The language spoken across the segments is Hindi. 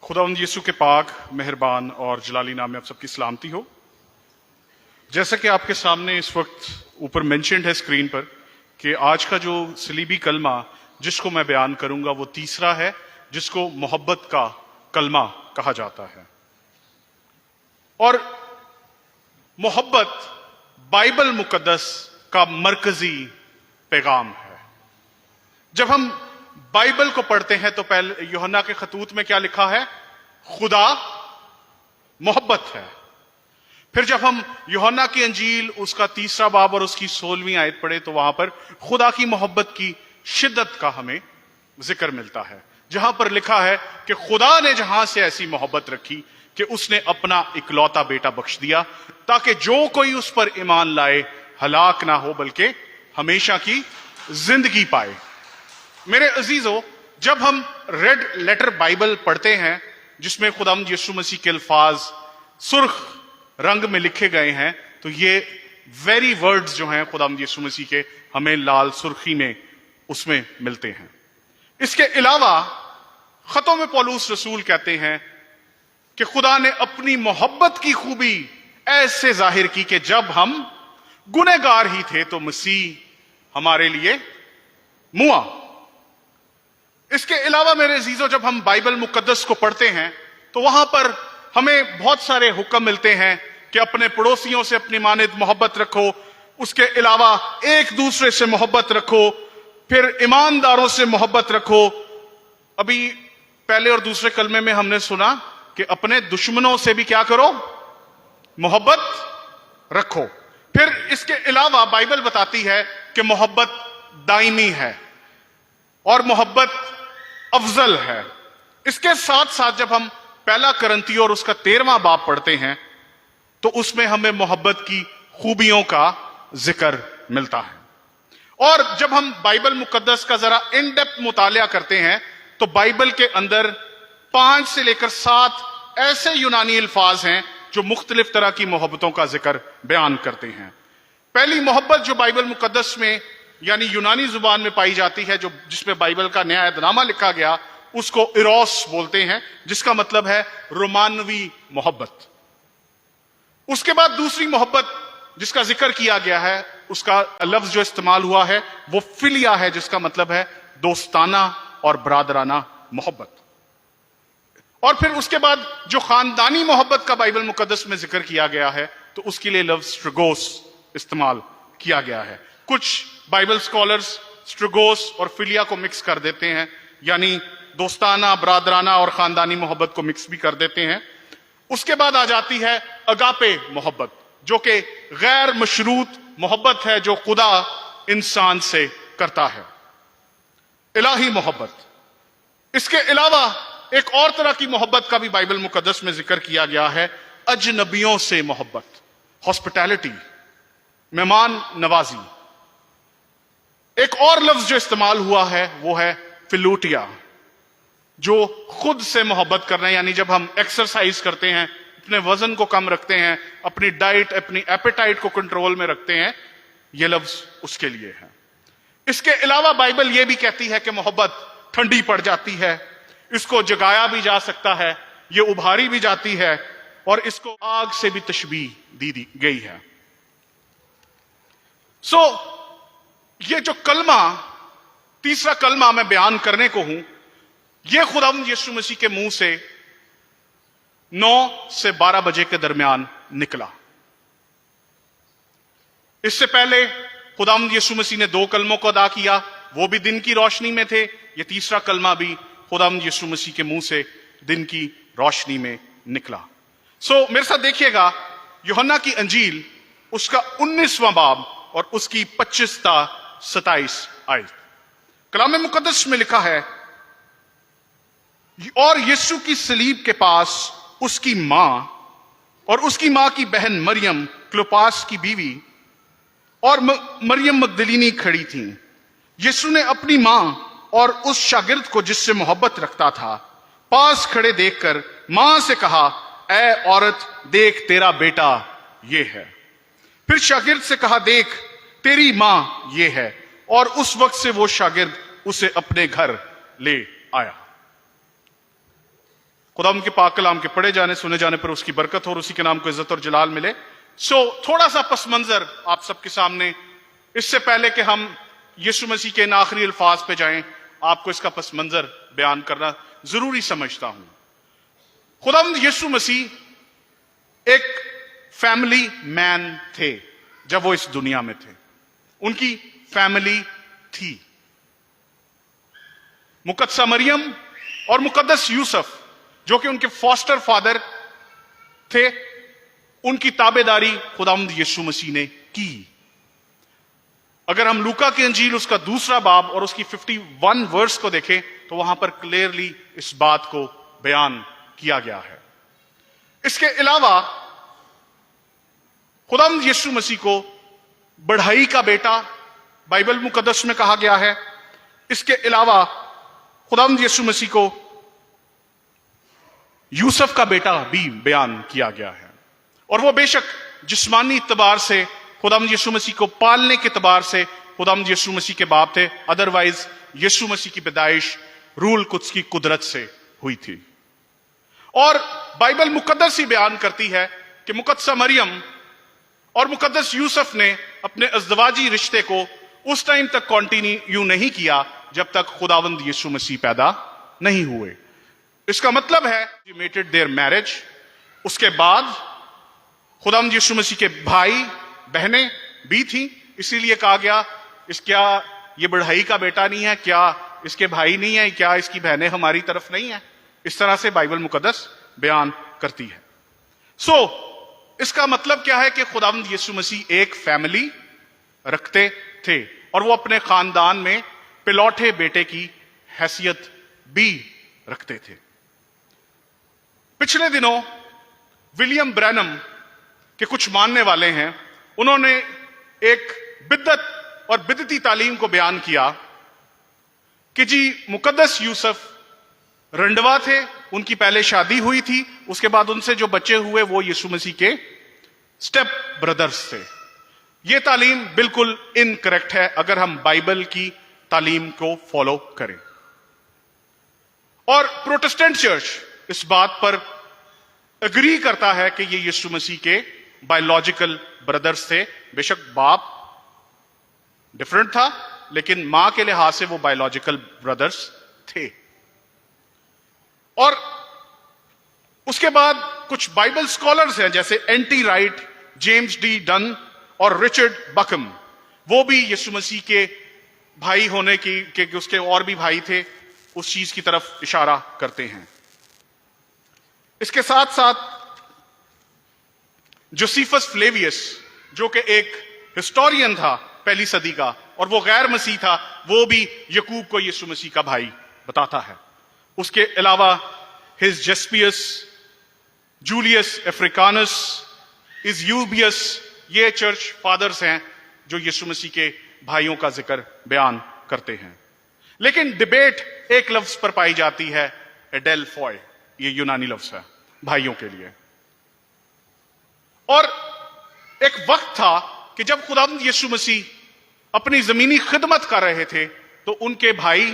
खुदावंद यीशु के पाक, मेहरबान और जलाली नाम में आप सबकी सलामती हो। जैसा कि आपके सामने इस वक्त ऊपर मेंशन्ड है स्क्रीन पर कि आज का जो सलीबी कलमा जिसको मैं बयान करूंगा वो तीसरा है, जिसको मोहब्बत का कलमा कहा जाता है। और मोहब्बत बाइबल मुकद्दस का मरकजी पैगाम है। जब हम बाइबल को पढ़ते हैं तो पहले यूहन्ना के खतूत में क्या लिखा है? खुदा मोहब्बत है। फिर जब हम यूहन्ना की अंजील उसका तीसरा बाब और उसकी 16वीं आयत पढ़े तो वहां पर खुदा की मोहब्बत की शिद्दत का हमें जिक्र मिलता है, जहां पर लिखा है कि खुदा ने जहां से ऐसी मोहब्बत रखी कि उसने अपना इकलौता बेटा बख्श दिया ताकि जो कोई उस पर ईमान लाए हलाक ना हो बल्कि हमेशा की जिंदगी पाए। मेरे अजीजों, जब हम रेड लेटर बाइबल पढ़ते हैं जिसमें खुदावंद यीशु मसीह के अल्फाज सुर्ख रंग में लिखे गए हैं, तो ये वेरी वर्ड्स जो हैं खुदावंद यीशु मसीह के हमें लाल सुर्खी में उसमें मिलते हैं। इसके अलावा खतों में पौलुस रसूल कहते हैं कि खुदा ने अपनी मोहब्बत की खूबी ऐसे जाहिर की कि जब हम गुनहगार ही थे तो मसीह हमारे लिए मुआ। इसके अलावा मेरे अजीजों, जब हम बाइबल मुकद्दस को पढ़ते हैं तो वहां पर हमें बहुत सारे हुक्म मिलते हैं कि अपने पड़ोसियों से अपनी मानिद मोहब्बत रखो, उसके अलावा एक दूसरे से मोहब्बत रखो, फिर ईमानदारों से मोहब्बत रखो। अभी पहले और दूसरे कलमे में हमने सुना कि अपने दुश्मनों से भी क्या करो? मोहब्बत रखो। फिर इसके अलावा बाइबल बताती है कि मोहब्बत दायमी है और मोहब्बत अफजल है। इसके साथ साथ जब हम पहला करंथियों और उसका 13वां बाब पढ़ते हैं तो उसमें हमें मोहब्बत की खूबियों का जिक्र मिलता है। और जब हम बाइबल मुकद्दस का जरा इन डेप्थ मुतालिया करते हैं तो बाइबल के अंदर 5 से लेकर 7 ऐसे यूनानी अल्फाज हैं जो मुख्तलिफ तरह की मोहब्बतों का जिक्र बयान करते हैं। पहली मोहब्बत जो बाइबल मुकद्दस में यानी यूनानी जुबान में पाई जाती है, जो जिसमें बाइबल का नया ऐतनामा लिखा गया, उसको इरोस बोलते हैं, जिसका मतलब है रोमानवी मोहब्बत। उसके बाद दूसरी मोहब्बत जिसका जिक्र किया गया है, उसका लफ्ज जो इस्तेमाल हुआ है वो फिलिया है, जिसका मतलब है दोस्ताना और बरादराना मोहब्बत। और फिर उसके बाद जो खानदानी मोहब्बत का बाइबल मुकद्दस में जिक्र किया गया है तो उसके लिए लफ्ज स्ट्रगोस इस्तेमाल किया गया है। कुछ बाइबल स्कॉलर्स स्ट्रगोस और फिलिया को मिक्स कर देते हैं, यानी दोस्ताना, बरादराना और खानदानी मोहब्बत को मिक्स भी कर देते हैं। उसके बाद आ जाती है अगापे मोहब्बत, जो कि गैर मशरूत मोहब्बत है जो खुदा इंसान से करता है, इलाही मोहब्बत। इसके अलावा एक और तरह की मोहब्बत का भी बाइबल मुकद्दस में जिक्र किया गया है, अजनबियों से मोहब्बत, हॉस्पिटैलिटी, मेहमान नवाजी। एक और लफ्ज जो इस्तेमाल हुआ है वो है फिलूटिया, जो खुद से मोहब्बत करना है, यानी जब हम एक्सरसाइज करते हैं, अपने वजन को कम रखते हैं, अपनी डाइट, अपनी एपेटाइट को कंट्रोल में रखते हैं, यह लफ्ज उसके लिए है। इसके अलावा बाइबल यह भी कहती है कि मोहब्बत ठंडी पड़ जाती है, इसको जगाया भी जा सकता है, ये उभारी भी जाती है और इसको आग से भी तशबीह दी गई है। ये जो कलमा, तीसरा कलमा मैं बयान करने को हूं, यह खुदावंद यीशु मसीह के मुंह से 9 से 12 बजे के दरमियान निकला। इससे पहले खुदावंद यीशु मसीह ने 2 कलमों को अदा किया, वो भी दिन की रोशनी में थे। यह तीसरा कलमा भी खुदावंद यीशु मसीह के मुंह से दिन की रोशनी में निकला। मेरे साथ देखिएगा यूहन्ना की अंजील उसका 19वां बाब और उसकी 25 ता 27 आयत। कलाम मुकद्दस में लिखा है, और यीशु की सलीब के पास उसकी मां और उसकी मां की बहन मरियम, क्लोपास की बीवी, और मरियम मगदलीनी खड़ी थी। यीशु ने अपनी मां और उस शागिर्द को जिससे मोहब्बत रखता था पास खड़े देखकर मां से कहा, ऐ औरत, देख तेरा बेटा ये है। फिर शागिर्द से कहा, देख तेरी मां ये है। और उस वक्त से वो शागिर्द उसे अपने घर ले आया। खुदा उनके पाक कलाम के पढ़े जाने सुने जाने पर उसकी बरकत हो और उसी के नाम को इज्जत और जलाल मिले। थोड़ा सा पस मंजर आप सबके सामने, इससे पहले कि हम यीशु मसीह के इन आखिरी अल्फाज पे जाएं, आपको इसका पस मंजर बयान करना जरूरी समझता हूं। खुदावंद यीशु मसीह एक फैमिली मैन थे जब वो इस दुनिया में थे। उनकी फैमिली थी। मुकद्दसा मरियम और मुकद्दस यूसुफ जो कि उनके फॉस्टर फादर थे, उनकी ताबेदारी खुदावंद यीशु मसीह ने की। अगर हम लूका की अंजील उसका दूसरा बाब और उसकी 51 वर्स को देखें तो वहां पर क्लियरली इस बात को बयान किया गया है। इसके अलावा खुदावंद यीशु मसीह को बढ़ाई का बेटा बाइबल मुकद्दस में कहा गया है। इसके अलावा खुदावंद यीशु मसीह को यूसुफ का बेटा भी बयान किया गया है। और वो बेशक जिस्मानी इतबार से खुदावंद यीशु मसीह को पालने के इतबार से खुदावंद यीशु मसीह के बाप थे, अदरवाइज यीशु मसीह की पैदाइश रूल कुद्स की कुदरत से हुई थी। और बाइबल मुकद्दस ही बयान करती है कि मुकद्दसा मरियम और मुकद्दस यूसुफ ने अपने अज़दवाजी रिश्ते को उस टाइम तक कंटिन्यू नहीं किया जब तक खुदावंद यीशु मसीह पैदा नहीं हुए। इसका मतलब है मेटेड देयर मैरिज। उसके बाद खुदावंद यीशु मसीह के भाई बहनें भी थी, इसीलिए कहा गया क्या ये बढ़ई का बेटा नहीं है, क्या इसके भाई नहीं है, क्या इसकी बहनें हमारी तरफ नहीं है। इस तरह से बाइबल मुकद्दस बयान करती है। इसका मतलब क्या है कि खुदावंद यीशु मसीह एक फैमिली रखते थे और वो अपने खानदान में पिलौठे बेटे की हैसियत भी रखते थे। पिछले दिनों विलियम ब्रैनम के कुछ मानने वाले हैं, उन्होंने एक बिद्दत और बिदती तालीम को बयान किया कि जी मुकद्दस यूसुफ रंडवा थे, उनकी पहले शादी हुई थी, उसके बाद उनसे जो बच्चे हुए वो यीशु मसीह के स्टेप ब्रदर्स थे। यह तालीम बिल्कुल इनकरेक्ट है अगर हम बाइबल की तालीम को फॉलो करें। और प्रोटेस्टेंट चर्च इस बात पर एग्री करता है कि ये यीशु मसीह के बायोलॉजिकल ब्रदर्स थे। बेशक बाप डिफरेंट था, लेकिन मां के लिहाज से वो बायोलॉजिकल ब्रदर्स थे। और उसके बाद कुछ बाइबल स्कॉलर्स हैं जैसे anti right, James D done और रिचर्ड बकम, वो भी यीशु मसीह के भाई होने की उसके और भी भाई थे, उस चीज की तरफ इशारा करते हैं। इसके साथ साथ जोसेफस फ्लेवियस जो कि एक हिस्टोरियन था पहली सदी का और वो गैर मसीह था, वो भी यकूब को यीशु मसीह का भाई बताता है। उसके अलावा हिज जेस्पियस, जूलियस अफ्रिकानस, इज़यूबियस, ये चर्च फादर्स हैं जो यीशु मसीह के भाइयों का जिक्र बयान करते हैं। लेकिन डिबेट एक लफ्ज पर पाई जाती है, एडेल्फॉय, ये यूनानी लफ्ज है भाइयों के लिए। और एक वक्त था कि जब खुदावंद यीशु मसीह अपनी जमीनी खिदमत कर रहे थे तो उनके भाई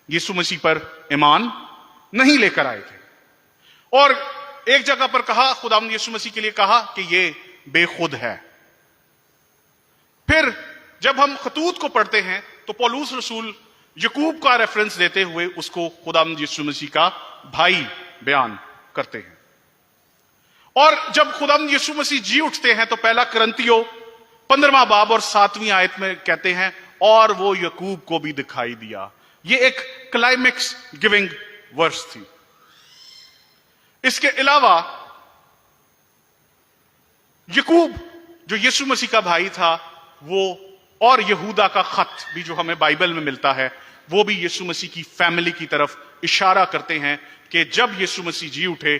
यीशु मसीह पर ईमान नहीं लेकर आए थे। और एक जगह पर कहा, खुदावंद यीशु मसीह के लिए कहा कि ये बेखुद है। फिर जब हम खतूत को पढ़ते हैं तो पौलुस रसूल यकूब का रेफरेंस देते हुए उसको खुदावंद यीशु मसीह का भाई बयान करते हैं। और जब खुदावंद यीशु मसीह जी उठते हैं तो पहला कुरिन्थियों 15वां बाब और 7वीं आयत में कहते हैं, और वो यकूब को भी दिखाई दिया। ये एक क्लाइमेक्स गिविंग वर्स थी। इसके अलावा यकूब जो यीशु मसीह का भाई था, वो और यहूदा का खत भी जो हमें बाइबल में मिलता है, वो भी यीशु मसीह की फैमिली की तरफ इशारा करते हैं कि जब यीशु मसीह जी उठे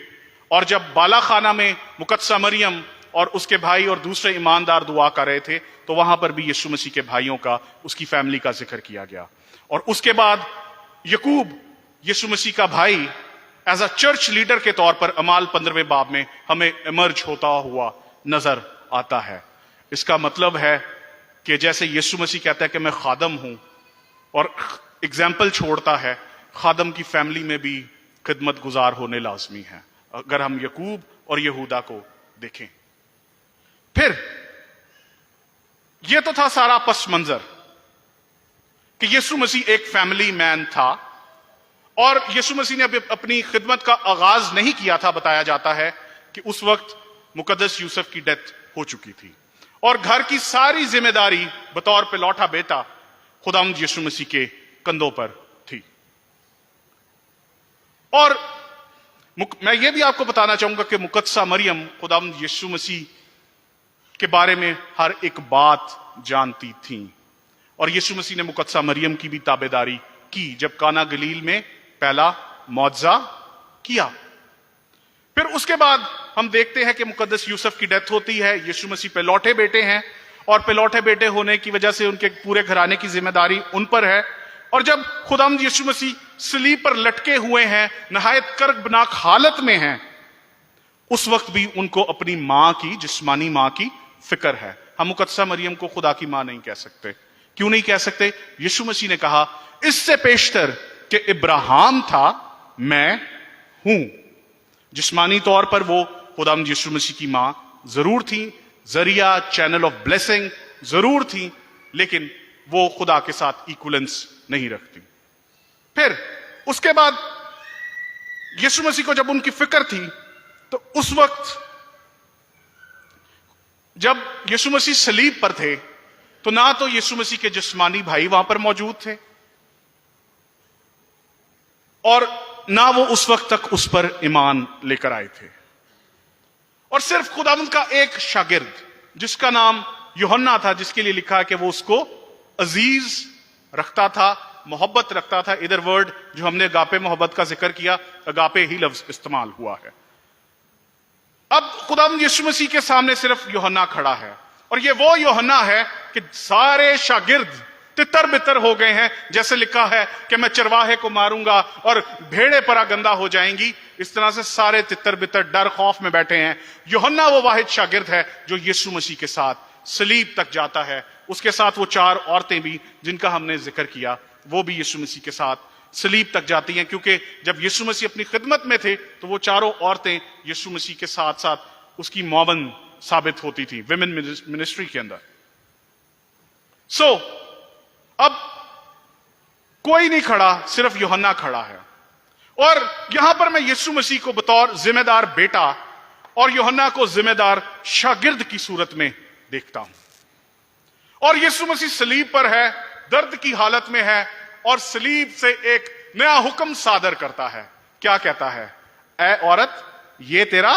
और जब बाला खाना में मुकद्दसा मरियम और उसके भाई और दूसरे ईमानदार दुआ कर रहे थे तो वहां पर भी यीशु मसीह के भाइयों का, उसकी फैमिली का जिक्र किया गया। और उसके बाद यकूब यीशु मसीह का भाई एज अ चर्च लीडर के तौर पर अमाल 15वें बाब में हमें इमर्ज होता हुआ नजर आता है। इसका मतलब है कि जैसे यीशु मसीह कहता है कि मैं खादम हूं और एग्जाम्पल छोड़ता है, खादम की फैमिली में भी खिदमत गुजार होने लाजमी है, अगर हम यकूब और यहूदा को देखें। फिर यह तो था सारा पस मंजर कि यीशु मसीह एक फैमिली मैन था, और यीशु मसीह ने अपनी खिदमत का आगाज नहीं किया था। बताया जाता है कि उस वक्त मुकद्दस यूसुफ की डेथ हो चुकी थी और घर की सारी जिम्मेदारी बतौर पे लौटा बेटा खुदावंद यीशु मसीह के कंधों पर थी। और मैं यह भी आपको बताना चाहूंगा कि मुकद्दसा मरियम खुदावंद यीशु मसीह के बारे में हर एक बात जानती थी, और यीशु मसीह ने मुकद्दसा मरियम की भी ताबेदारी की जब काना गलील में पहला मौजज़ा किया। फिर उसके बाद हम देखते हैं कि मुकद्दस यूसुफ की डेथ होती है, यीशु मसीह पे लौटे बेटे हैं, और पे लौटे बेटे होने की वजह से उनके पूरे घराने की जिम्मेदारी उन पर है। और जब खुदावंद यीशु मसीह सलीब पर लटके हुए हैं, नहायत कर्बनाक हालत में हैं, उस वक्त भी उनको अपनी मां की, जिस्मानी मां की फिक्र है। हम मुकद्दसा मरियम को खुदा की मां नहीं कह सकते। क्यों नहीं कह सकते? यीशु मसीह ने कहा इससे पेशतर कि इब्राहिम था, मैं हूं। जिस्मानी तौर पर वो खुदावंद यीशु मसीह की मां जरूर थी, जरिया, चैनल ऑफ ब्लेसिंग जरूर थी, लेकिन वो खुदा के साथ इक्वलेंस नहीं रखती। फिर उसके बाद यीशु मसीह को जब उनकी फिक्र थी, तो उस वक्त जब यीशु मसीह सलीब पर थे, तो ना तो यीशु मसीह के जिस्मानी भाई वहां पर मौजूद थे, और ना वो उस वक्त तक उस पर ईमान लेकर आए थे। और सिर्फ खुदावंद का एक शागिर्द जिसका नाम यूहन्ना था, जिसके लिए लिखा है कि वो उसको अजीज रखता था, मोहब्बत रखता था। इधर वर्ड जो हमने अगापे मोहब्बत का जिक्र किया, अगापे ही लफ्ज इस्तेमाल हुआ है। अब खुदावंद यीशु मसीह के सामने सिर्फ यूहन्ना खड़ा है, और ये वो यूहन्ना है कि सारे शागिर्द तितर बितर हो गए हैं। जैसे लिखा है कि मैं चरवाहे को मारूंगा और भेड़े परागंदा हो जाएंगी, इस तरह से सारे तितर बितर डर खौफ में बैठे हैं। यूहन्ना वो वाहिद शागिर्द है जो यीशु मसीह के साथ सलीब तक जाता है। उसके साथ वो चार औरतें भी जिनका हमने जिक्र किया, वो भी यीशु मसीह के साथ सलीब तक जाती हैं, क्योंकि जब यीशु मसीह अपनी खिदमत में थे तो वो चारों औरतें यीशु मसीह के साथ साथ उसकी मौवन साबित होती थी विमेन मिनिस्ट्री के अंदर। अब कोई नहीं खड़ा, सिर्फ यूहन्ना खड़ा है। और यहां पर मैं यीशु मसीह को बतौर जिम्मेदार बेटा और यूहन्ना को जिम्मेदार शागिर्द की सूरत में देखता हूं। और यीशु मसीह सलीब पर है, दर्द की हालत में है, और सलीब से एक नया हुक्म सादर करता है। क्या कहता है? ऐ औरत, ये तेरा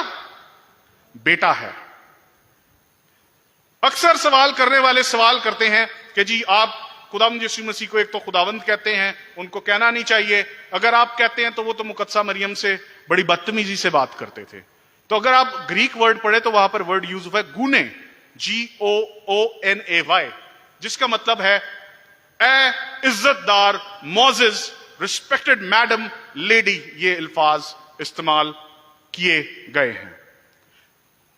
बेटा है। अक्सर सवाल करने वाले सवाल करते हैं कि जी आप खुदावंद यीशु मसीह को एक तो खुदावंद कहते हैं, उनको कहना नहीं चाहिए। अगर आप कहते हैं तो वो तो मुकद्दसा मरियम से बड़ी बदतमीजी से बात करते थे। तो अगर आप ग्रीक वर्ड पढ़े तो वहां पर वर्ड यूज हुआ है गुने, GOONAY, जिसका मतलब है ए इज्जतदार, मोजेस, रिस्पेक्टेड मैडम, लेडी। ये अल्फाज इस्तेमाल किए गए हैं।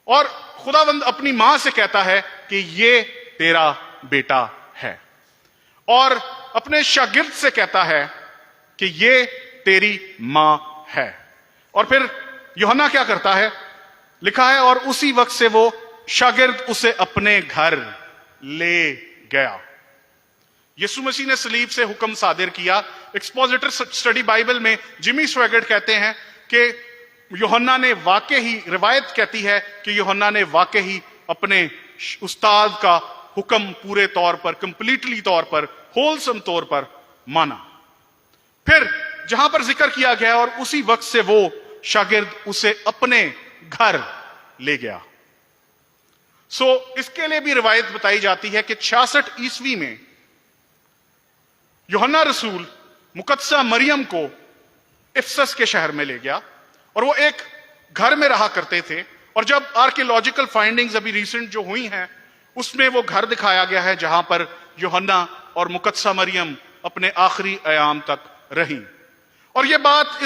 और खुदावंद अपनी मां से कहता है कि ये तेरा बेटा है, और अपने शागिर्द से कहता है कि ये तेरी मां है। और फिर यूहन्ना क्या करता है? लिखा है और उसी वक्त से वो शागिर्द उसे अपने घर ले गया। यीशु मसीह ने सलीब से हुक्म सादिर किया। एक्सपोजिटर स्टडी बाइबल में जिमी स्वेगर्ट कहते हैं कि यूहन्ना ने वाकई ही, रिवायत कहती है कि यूहन्ना ने वाकई ही अपने उस्ताद का हुक्म पूरे तौर पर, कंप्लीटली तौर पर, होलसम तौर पर माना। फिर जहां पर जिक्र किया गया और उसी वक्त से वो शागिर्द उसे अपने घर ले गया। इसके लिए भी रिवायत बताई जाती है कि 66 ईस्वी में यूहन्ना रसूल मुकद्दसा मरियम को इफसस के शहर में ले गया, और वो एक घर में रहा करते थे। और जब आर्कियोलॉजिकल फाइंडिंग्स अभी रिसेंट जो हुई हैं, उसमें वो घर दिखाया गया है जहां पर यूहन्ना और मुकद्दसा मरियम अपने आखिरी अयाम तक रही। और ये बात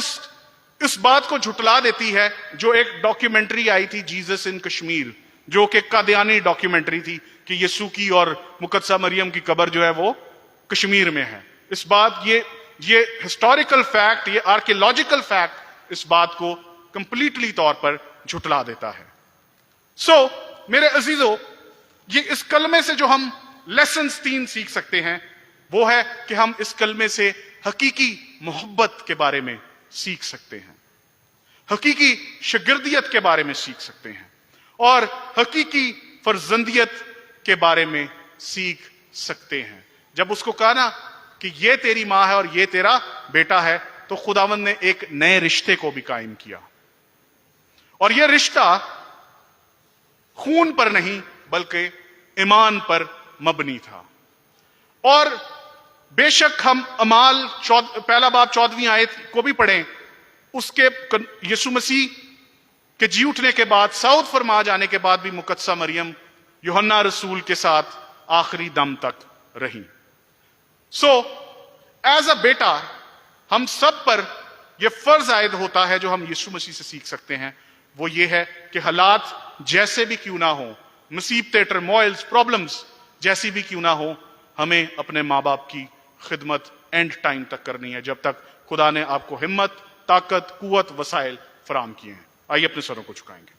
इस बात को झुटला देती है जो एक डॉक्यूमेंट्री आई थी, जीसस इन कश्मीर, जो कि कादियानी डॉक्यूमेंट्री थी कि यीशु की और मुकद्दसा मरियम की कब्र जो है वो कश्मीर में है। इस बात ये हिस्टोरिकल फैक्ट, ये आर्कियोलॉजिकल फैक्ट इस बात को कंप्लीटली तौर पर झुटला देता है। मेरे अजीजों, ये इस कलमे से जो हम लेसन्स 3 सीख सकते हैं वो है कि हम इस कलमे से हकीकी मोहब्बत के बारे में सीख सकते हैं, हकीकी शागिर्दियत के बारे में सीख सकते हैं और हकीकी फर्जंदियत के बारे में सीख सकते हैं। जब उसको कहा ना कि ये तेरी मां है और ये तेरा बेटा है, तो खुदावंद ने एक नए रिश्ते को भी कायम किया, और यह रिश्ता खून पर नहीं बल्कि ईमान पर मबनी था। और बेशक हम अमाल पहला बाब 14वीं आयत को भी पढ़ें, उसके यीशु मसीह के जी उठने के बाद, सऊद फरमा जाने के बाद भी मुकद्दसा मरियम यूहन्ना रसूल के साथ आखिरी दम तक रही। एज अ बेटा हम सब पर यह फर्ज आयद होता है जो हम यीशु मसीह से सीख सकते हैं, वो ये है कि हालात जैसे भी क्यों ना हो, मुसीबतें, टर्मोइल्स, प्रॉब्लम्स जैसी भी क्यों ना हो, हमें अपने माँ बाप की खिदमत एंड टाइम तक करनी है, जब तक खुदा ने आपको हिम्मत, ताकत, कुव्वत, वसाइल फराम किए हैं। आइए अपने सरों को झुकाएंगे।